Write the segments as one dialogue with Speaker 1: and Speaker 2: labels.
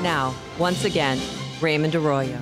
Speaker 1: Now, once again, Raymond Arroyo.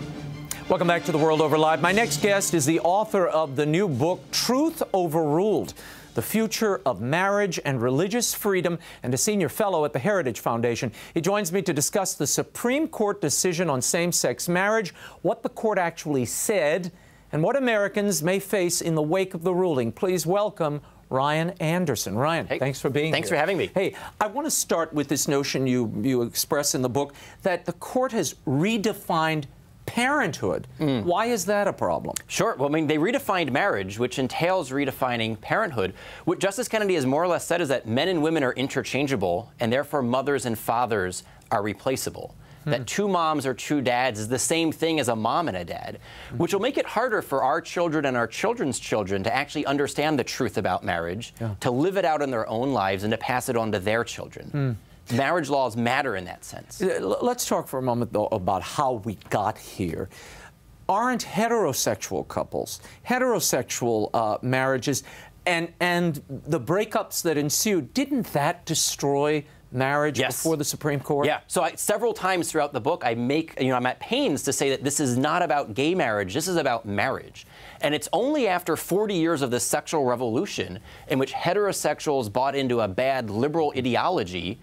Speaker 2: Welcome back to The World Over Live. My next guest is the author of the new book, Truth Overruled, The Future of Marriage and Religious Freedom, and a senior fellow at the Heritage Foundation. He joins me to discuss the Supreme Court decision on same-sex marriage, what the court actually said, and what Americans may face in the wake of the ruling. Please welcome Ryan Anderson. Ryan, hey, thanks for being here.
Speaker 3: Thanks for having me.
Speaker 2: Hey, I want to start with this notion you express in the book that the court has redefined parenthood. Why is that a problem?
Speaker 3: Sure. Well, I mean, they redefined marriage, which entails redefining parenthood. What Justice Kennedy has more or less said is that men and women are interchangeable, and therefore mothers and fathers are replaceable. That two moms or two dads is the same thing as a mom and a dad, which will make it harder for our children and our children's children to actually understand the truth about marriage, to live it out in their own lives, and to pass it on to their children. Marriage laws matter in that sense.
Speaker 2: Let's talk for a moment, though, about how we got here. Aren't heterosexual couples, heterosexual marriages, and the breakups that ensued, didn't that destroy marriage before the Supreme Court?
Speaker 3: Yeah. So several times throughout the book, I'm at pains to say that this is not about gay marriage. This is about marriage. And it's only after 40 years of the sexual revolution in which heterosexuals bought into a bad liberal ideology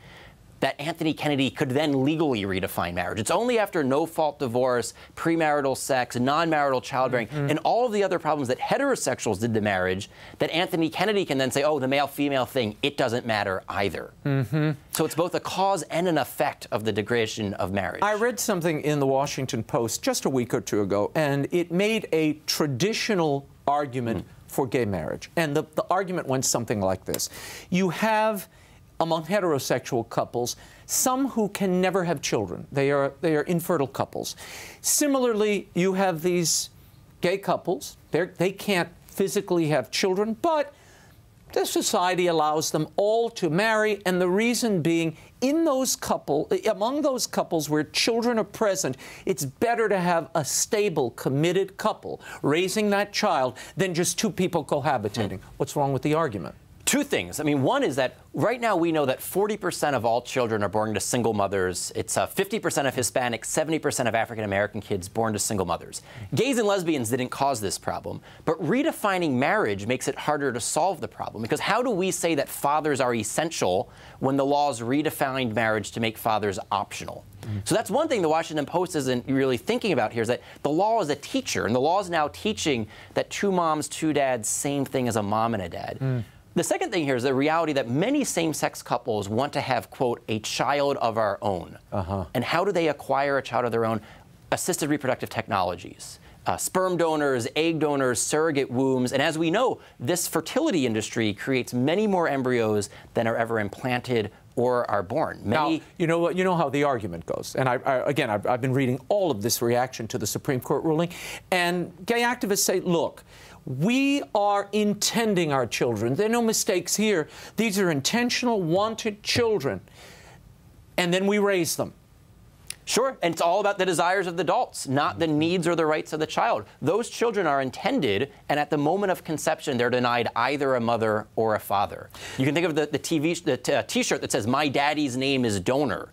Speaker 3: that Anthony Kennedy could then legally redefine marriage. It's only after no-fault divorce, premarital sex, non-marital childbearing, and all of the other problems that heterosexuals did to marriage that Anthony Kennedy can then say, oh, the male-female thing, it doesn't matter either. So it's both a cause and an effect of the degradation of marriage.
Speaker 2: I read something in the Washington Post just a week or two ago, and it made a traditional argument for gay marriage. And the argument went something like this. You have, among heterosexual couples, some who can never have children. They are infertile couples. Similarly, you have these gay couples. They can't physically have children, but the society allows them all to marry, and the reason being, among those couples where children are present, it's better to have a stable, committed couple raising that child than just two people cohabitating. What's wrong with the argument?
Speaker 3: Two things. I mean, one is that right now we know that 40% of all children are born to single mothers. It's 50% of Hispanics, 70% of African-American kids born to single mothers. Gays and lesbians didn't cause this problem, but redefining marriage makes it harder to solve the problem, because how do we say that fathers are essential when the laws redefined marriage to make fathers optional? So that's one thing the Washington Post isn't really thinking about here, is that the law is a teacher, and the law is now teaching that two moms, two dads, same thing as a mom and a dad. The second thing here is the reality that many same-sex couples want to have, quote, a child of our own. And how do they acquire a child of their own? Assisted reproductive technologies, sperm donors, egg donors, surrogate wombs. And as we know, this fertility industry creates many more embryos than are ever implanted or are born.
Speaker 2: Now, you know how the argument goes. And again, I've been reading all of this reaction to the Supreme Court ruling. And gay activists say, look, we are intending our children. There are no mistakes here. These are intentional, wanted children. And then we raise them.
Speaker 3: Sure, and it's all about the desires of the adults, not the needs or the rights of the child. Those children are intended, and at the moment of conception, they're denied either a mother or a father. You can think of the T-shirt that says, "My daddy's name is donor."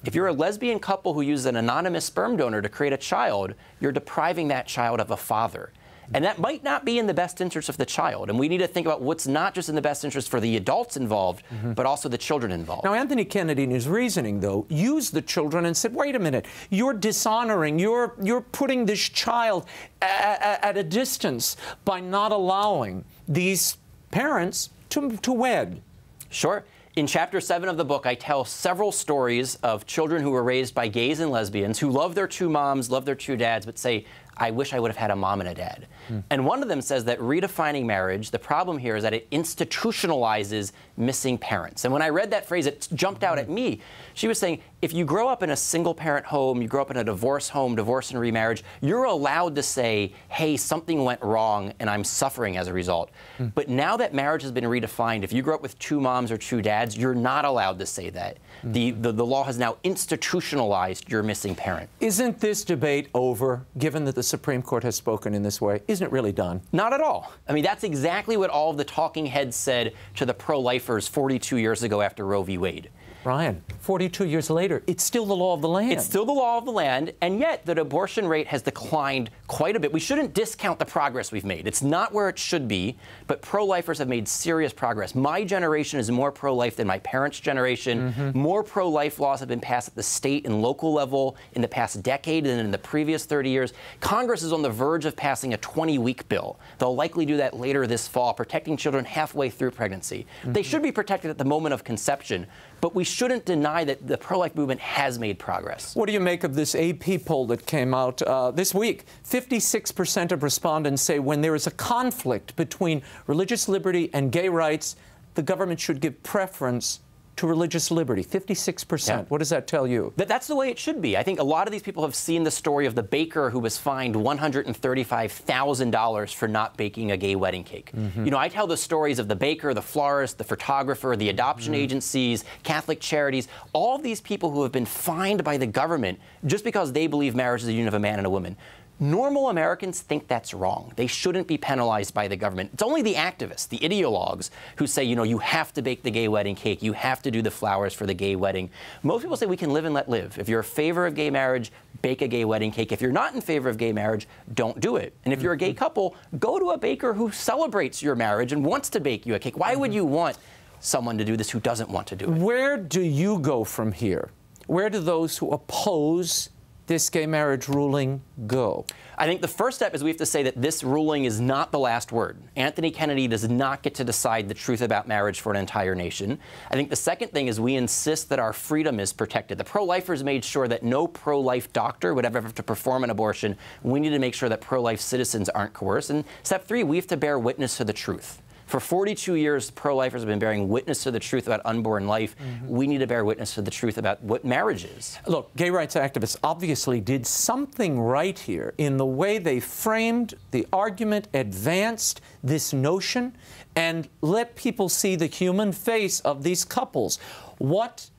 Speaker 3: If you're a lesbian couple who uses an anonymous sperm donor to create a child, you're depriving that child of a father. And that might not be in the best interest of the child. And we need to think about what's not just in the best interest for the adults involved, but also the children involved.
Speaker 2: Now, Anthony Kennedy, in his reasoning, though, used the children and said, wait a minute, you're dishonoring, you're putting this child at a distance by not allowing these parents to wed.
Speaker 3: Sure. In Chapter 7 of the book, I tell several stories of children who were raised by gays and lesbians who love their two moms, love their two dads, but say, I wish I would have had a mom and a dad. And one of them says that redefining marriage, the problem here is that it institutionalizes missing parents. And when I read that phrase, it jumped out at me. She was saying, if you grow up in a single-parent home, you grow up in a divorce home, divorce and remarriage, you're allowed to say, hey, something went wrong and I'm suffering as a result. But now that marriage has been redefined, if you grow up with two moms or two dads, you're not allowed to say that. The law has now institutionalized your missing parent.
Speaker 2: Isn't this debate over, given that the Supreme Court has spoken in this way, isn't it really done?
Speaker 3: Not at all. I mean, that's exactly what all of the talking heads said to the pro-lifers 42 years ago after Roe v. Wade.
Speaker 2: Ryan, 42 years later, it's still the law of the land.
Speaker 3: It's still the law of the land, and yet the abortion rate has declined quite a bit. We shouldn't discount the progress we've made. It's not where it should be, but pro-lifers have made serious progress. My generation is more pro-life than my parents' generation. More pro-life laws have been passed at the state and local level in the past decade than in the previous 30 years. Congress is on the verge of passing a 20-week bill. They'll likely do that later this fall, protecting children halfway through pregnancy. They should be protected at the moment of conception, but we shouldn't deny that the pro-life movement has made progress.
Speaker 2: What do you make of this AP poll that came out this week? 56% of respondents say when there is a conflict between religious liberty and gay rights, the government should give preference to religious liberty. 56%. Yeah. What does that tell you?
Speaker 3: That's the way it should be. I think a lot of these people have seen the story of the baker who was fined $135,000 for not baking a gay wedding cake. You know, I tell the stories of the baker, the florist, the photographer, the adoption agencies, Catholic charities, all of these people who have been fined by the government just because they believe marriage is a union of a man and a woman. Normal Americans think that's wrong. They shouldn't be penalized by the government. It's only the activists, the ideologues, who say, you know, you have to bake the gay wedding cake, you have to do the flowers for the gay wedding. Most people say we can live and let live. If you're in favor of gay marriage, bake a gay wedding cake. If you're not in favor of gay marriage, don't do it. And if you're a gay couple, go to a baker who celebrates your marriage and wants to bake you a cake. Why would you want someone to do this who doesn't want to do it?
Speaker 2: Where do you go from here? Where do those who oppose this gay marriage ruling go?
Speaker 3: I think the first step is we have to say that this ruling is not the last word. Anthony Kennedy does not get to decide the truth about marriage for an entire nation. I think the second thing is we insist that our freedom is protected. The pro-lifers made sure that no pro-life doctor would ever have to perform an abortion. We need to make sure that pro-life citizens aren't coerced. And step three, we have to bear witness to the truth. For 42 years, pro-lifers have been bearing witness to the truth about unborn life. We need to bear witness to the truth about what marriage is.
Speaker 2: Look, gay rights activists obviously did something right here in the way they framed the argument, advanced this notion, and let people see the human face of these couples. What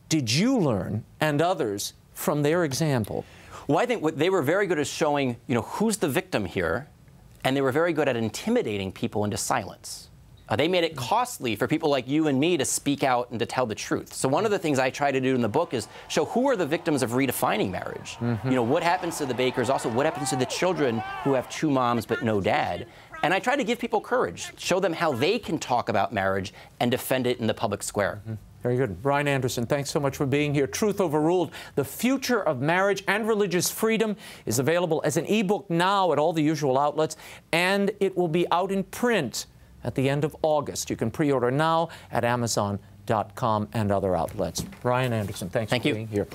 Speaker 2: did you learn, and others, from their example?
Speaker 3: Well, I think what they were very good at showing, you know, who's the victim here, and they were very good at intimidating people into silence. They made it costly for people like you and me to speak out and to tell the truth. So one of the things I try to do in the book is show who are the victims of redefining marriage. You know, what happens to the bakers, also what happens to the children who have two moms but no dad. And I try to give people courage, show them how they can talk about marriage and defend it in the public square.
Speaker 2: Very good. Brian Anderson, thanks so much for being here. Truth Overruled, The Future of Marriage and Religious Freedom is available as an ebook now at all the usual outlets, and it will be out in print at the end of August. You can pre-order now at Amazon.com and other outlets. Brian Anderson, thanks for being here.